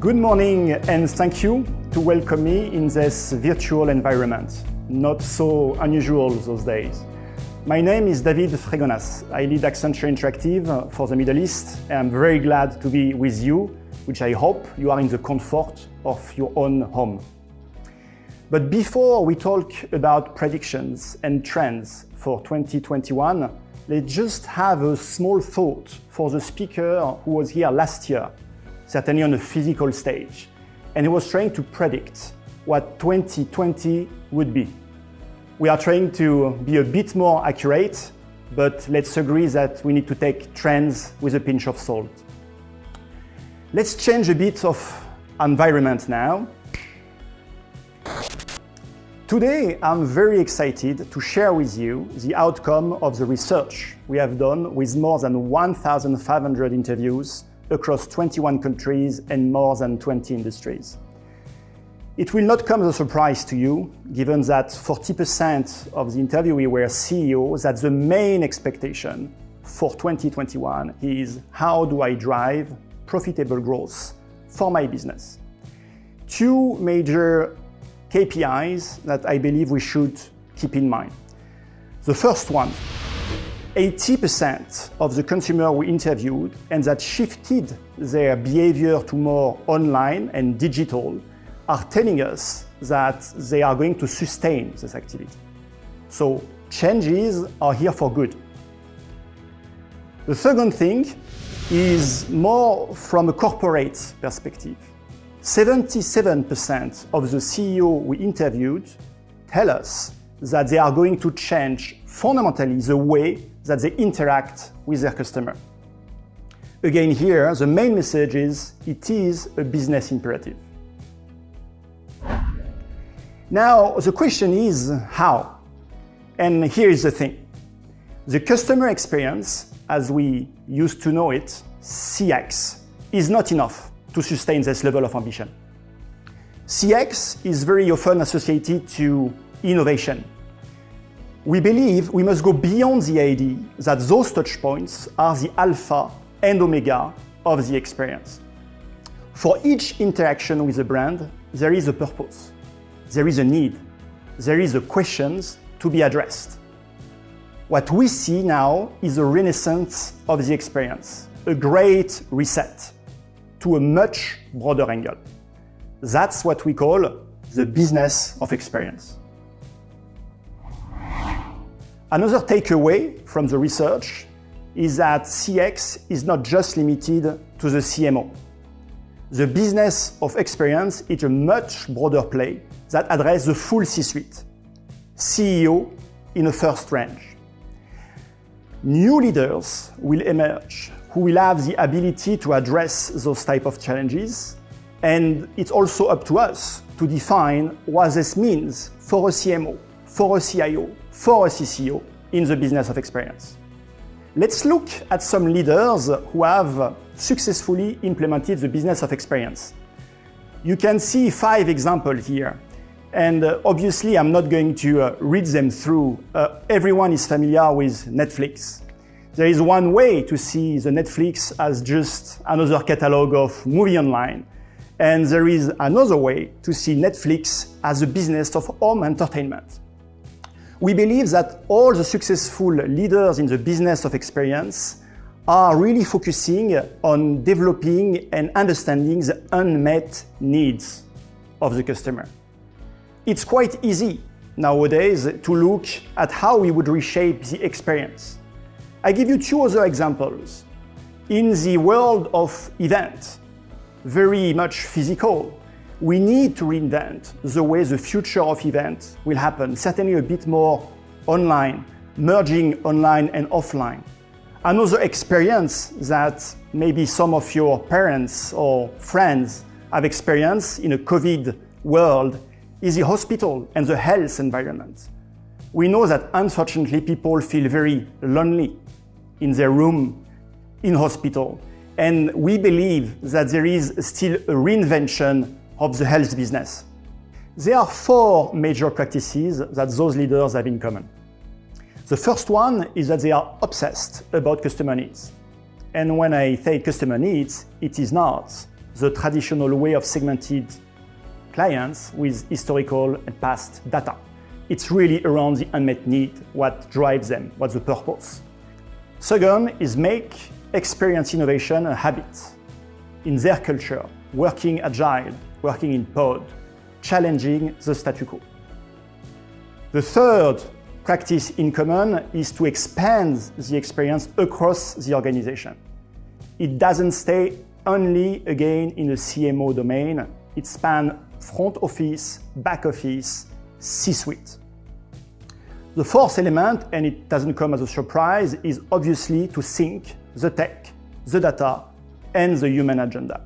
Good morning and thank you to welcome me in this virtual environment. Not so unusual those days. My name is David Fregonas. I lead Accenture Interactive for the Middle East and I'm very glad to be with you, which I hope you are in the comfort of your own home. But before we talk about predictions and trends for 2021, let's just have a small thought for the speaker who was here last year, certainly on a physical stage, and he was trying to predict what 2020 would be. We are trying to be a bit more accurate, but let's agree that we need to take trends with a pinch of salt. Let's change a bit of environment now. Today, I'm very excited to share with you the outcome of the research we have done with more than 1,500 interviews across 21 countries and more than 20 industries. It will not come as a surprise to you, given that 40% of the interviewee were CEOs, that the main expectation for 2021 is how do I drive profitable growth for my business? Two major KPIs that I believe we should keep in mind. The first one, 80% of the consumer we interviewed and that shifted their behavior to more online and digital are telling us that they are going to sustain this activity. So changes are here for good. The second thing is more from a corporate perspective. 77% of the CEO we interviewed tell us that they are going to change fundamentally the way that they interact with their customer. Again here, the main message is it is a business imperative. Now, the question is how? And here is the thing. The customer experience, as we used to know it, CX, is not enough to sustain this level of ambition. CX is very often associated to innovation. We believe we must go beyond the idea that those touchpoints are the alpha and omega of the experience. For each interaction with a brand, there is a purpose, there is a need, there is a questions to be addressed. What we see now is a renaissance of the experience, a great reset to a much broader angle. That's what we call the business of experience. Another takeaway from the research is that CX is not just limited to the CMO. The business of experience is a much broader play that addresses the full C-suite, CEO in a first range. New leaders will emerge who will have the ability to address those type of challenges, and it's also up to us to define what this means for a CMO, for a CIO, for a CCO in the business of experience. Let's look at some leaders who have successfully implemented the business of experience. You can see 5 examples here, and obviously I'm not going to read them through. Everyone is familiar with Netflix. There is one way to see the Netflix as just another catalog of movie online, and there is another way to see Netflix as a business of home entertainment. We believe that all the successful leaders in the business of experience are really focusing on developing and understanding the unmet needs of the customer. It's quite easy nowadays to look at how we would reshape the experience. I give you 2 other examples. In the world of events, very much physical, we need to reinvent the way the future of events will happen, certainly a bit more online, merging online and offline. Another experience that maybe some of your parents or friends have experienced in a COVID world is the hospital and the health environment. We know that unfortunately people feel very lonely in their room in hospital, and we believe that there is still a reinvention of the health business. There are 4 major practices that those leaders have in common. The first one is that they are obsessed about customer needs. And when I say customer needs, it is not the traditional way of segmented clients with historical and past data. It's really around the unmet need, what drives them, what's the purpose. Second is make experience innovation a habit in their culture, working agile, working in pod, challenging the status quo. The third practice in common is to expand the experience across the organization. It doesn't stay only again in the CMO domain, it spans front office, back office, C-suite. The fourth element, and it doesn't come as a surprise, is obviously to sync the tech, the data, and the human agenda.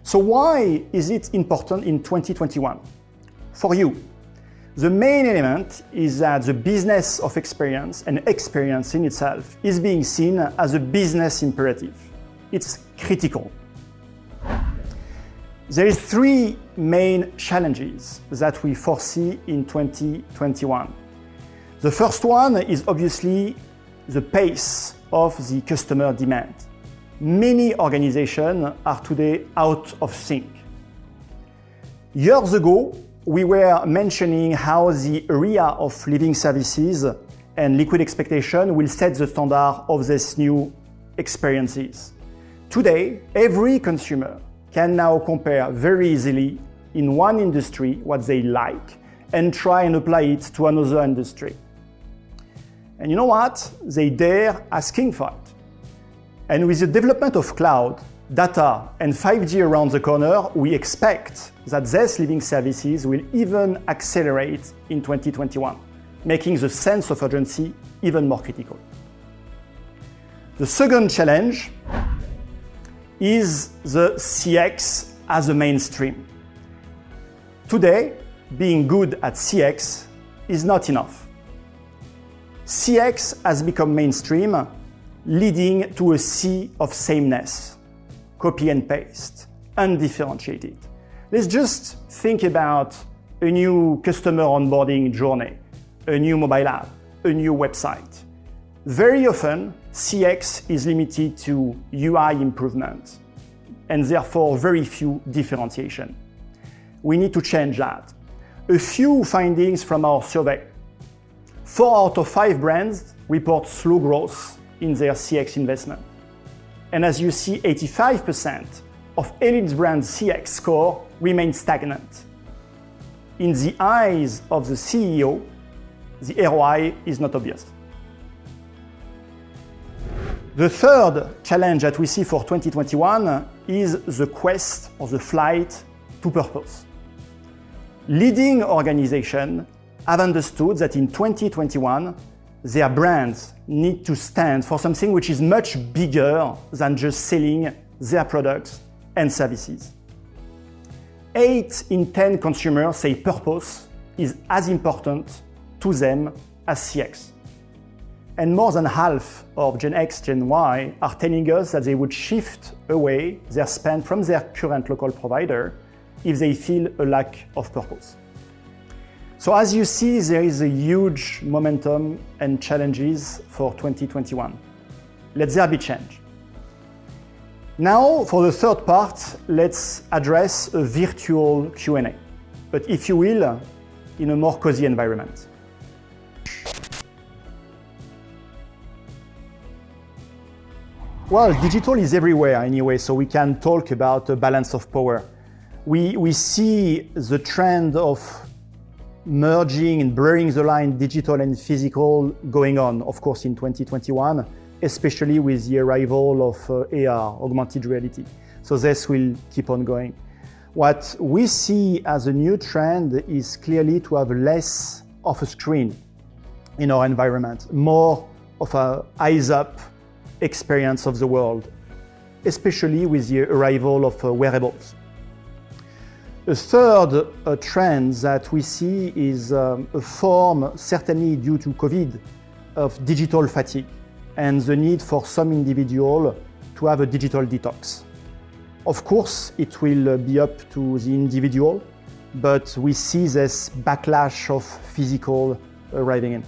So why is it important in 2021? For you, the main element is that the business of experience and experience in itself is being seen as a business imperative. It's critical. There is three main challenges that we foresee in 2021. The first one is obviously the pace of the customer demand. Many organizations are today out of sync. Years ago, we were mentioning how the area of living services and liquid expectation will set the standard of these new experiences. Today, every consumer can now compare very easily in one industry what they like and try and apply it to another industry. And you know what? They dare asking for it. And with the development of cloud, data and 5G around the corner, we expect that these living services will even accelerate in 2021, making the sense of urgency even more critical. The second challenge is the CX as a mainstream. Today, being good at CX is not enough. CX has become mainstream, leading to a sea of sameness, copy and paste, undifferentiated. Let's just think about a new customer onboarding journey, a new mobile app, a new website. Very often, CX is limited to UI improvement and therefore very few differentiation. We need to change that. A few findings from our survey. 4 out of 5 brands report slow growth in their CX investment. And as you see, 85% of elite brands' CX score remains stagnant. In the eyes of the CEO, the ROI is not obvious. The third challenge that we see for 2021 is the quest or the flight to purpose. Leading organizations have understood that in 2021, their brands need to stand for something which is much bigger than just selling their products and services. 8 in 10 consumers say purpose is as important to them as CX. And more than half of Gen X, Gen Y are telling us that they would shift away their spend from their current local provider if they feel a lack of purpose. So as you see, there is a huge momentum and challenges for 2021. Let there be change. Now, for the third part, let's address a virtual Q&A, but if you will, in a more cozy environment. Well, digital is everywhere anyway, so we can talk about a balance of power. We see the trend of merging and blurring the line digital and physical going on, of course, in 2021, especially with the arrival of AR, augmented reality. So this will keep on going. What we see as a new trend is clearly to have less of a screen in our environment, more of an eyes-up experience of the world, especially with the arrival of wearables. A third trend that we see is a form, certainly due to COVID, of digital fatigue and the need for some individual to have a digital detox. Of course, it will be up to the individual, but we see this backlash of physical arriving in.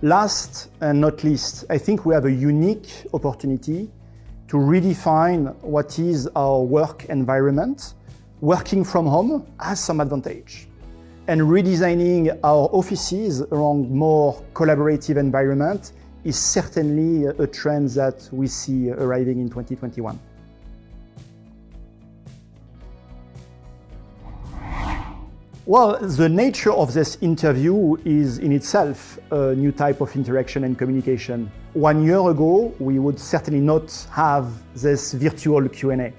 Last and not least, I think we have a unique opportunity to redefine what is our work environment. Working from home has some advantage, and redesigning our offices around more collaborative environment is certainly a trend that we see arriving in 2021. Well, the nature of this interview is in itself a new type of interaction and communication. 1 year ago, we would certainly not have this virtual Q&A.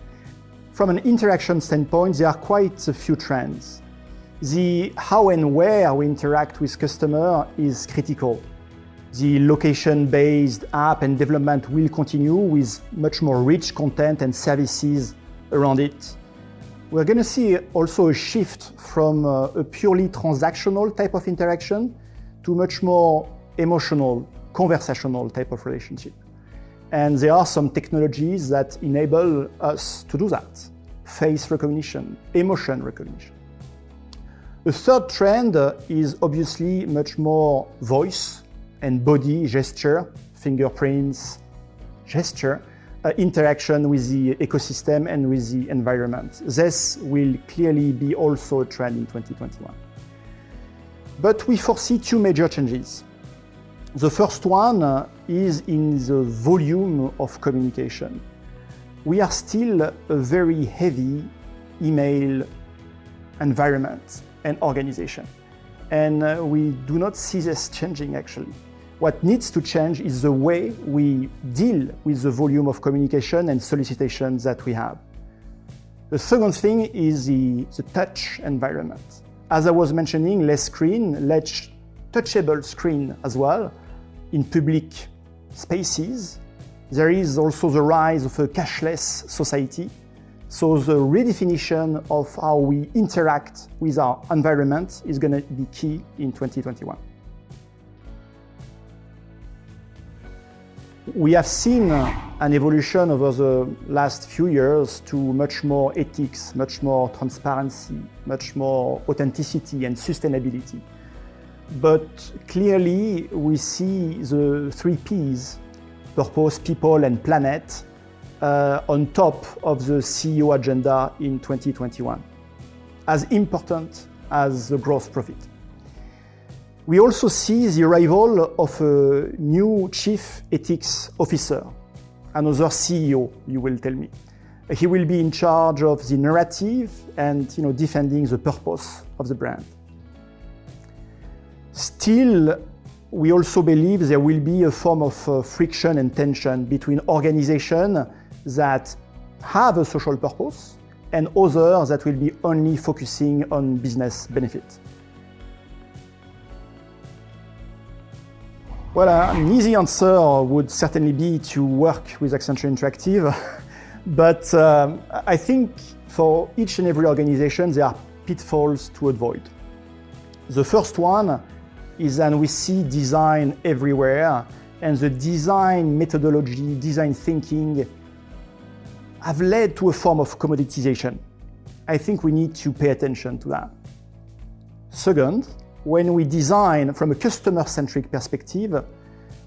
From an interaction standpoint, there are quite a few trends. The how and where we interact with customer is critical. The location-based app and development will continue with much more rich content and services around it. We're going to see also a shift from a purely transactional type of interaction to much more emotional, conversational type of relationship. And there are some technologies that enable us to do that. Face recognition, emotion recognition. The third trend is obviously much more voice and body gesture, fingerprints, gesture, interaction with the ecosystem and with the environment. This will clearly be also a trend in 2021. But we foresee two major changes. The first one is in the volume of communication. We are still a very heavy email environment and organization. And we do not see this changing actually. What needs to change is the way we deal with the volume of communication and solicitations that we have. The second thing is the touch environment. As I was mentioning, less screen, less touchable screen as well in public spaces. There is also the rise of a cashless society. So the redefinition of how we interact with our environment is going to be key in 2021. We have seen an evolution over the last few years to much more ethics, much more transparency, much more authenticity and sustainability. But clearly we see the 3 Ps, purpose, people and planet, on top of the CEO agenda in 2021, as important as the gross profit. We also see the arrival of a new Chief Ethics Officer, another CEO, you will tell me. He will be in charge of the narrative and defending the purpose of the brand. Still, we also believe there will be a form of friction and tension between organizations that have a social purpose and others that will be only focusing on business benefit. Well, an easy answer would certainly be to work with Accenture Interactive, but I think for each and every organization there are pitfalls to avoid. The first one is that we see design everywhere, and the design methodology, design thinking have led to a form of commoditization. I think we need to pay attention to that. Second, when we design from a customer-centric perspective,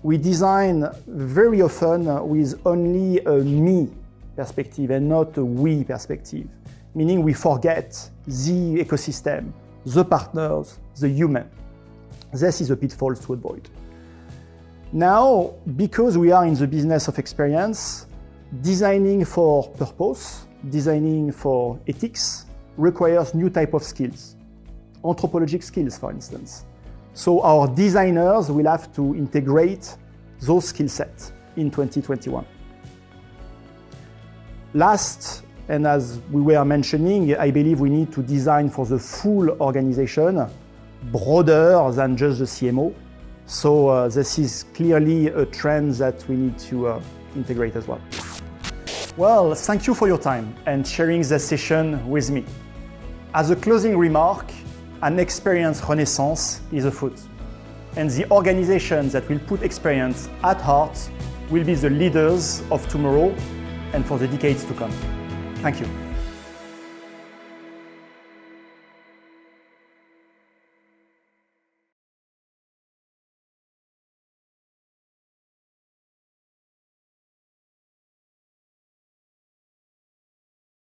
we design very often with only a me perspective and not a we perspective, meaning we forget the ecosystem, the partners, the human. This is a pitfall to avoid. Now, because we are in the business of experience, designing for purpose, designing for ethics requires new type of skills. Anthropologic skills, for instance. So our designers will have to integrate those skill sets in 2021. Last, and as we were mentioning, I believe we need to design for the full organization, broader than just the CMO. So this is clearly a trend that we need to integrate as well. Well, thank you for your time and sharing this session with me. As a closing remark, an experience renaissance is afoot. And the organizations that will put experience at heart will be the leaders of tomorrow and for the decades to come. Thank you.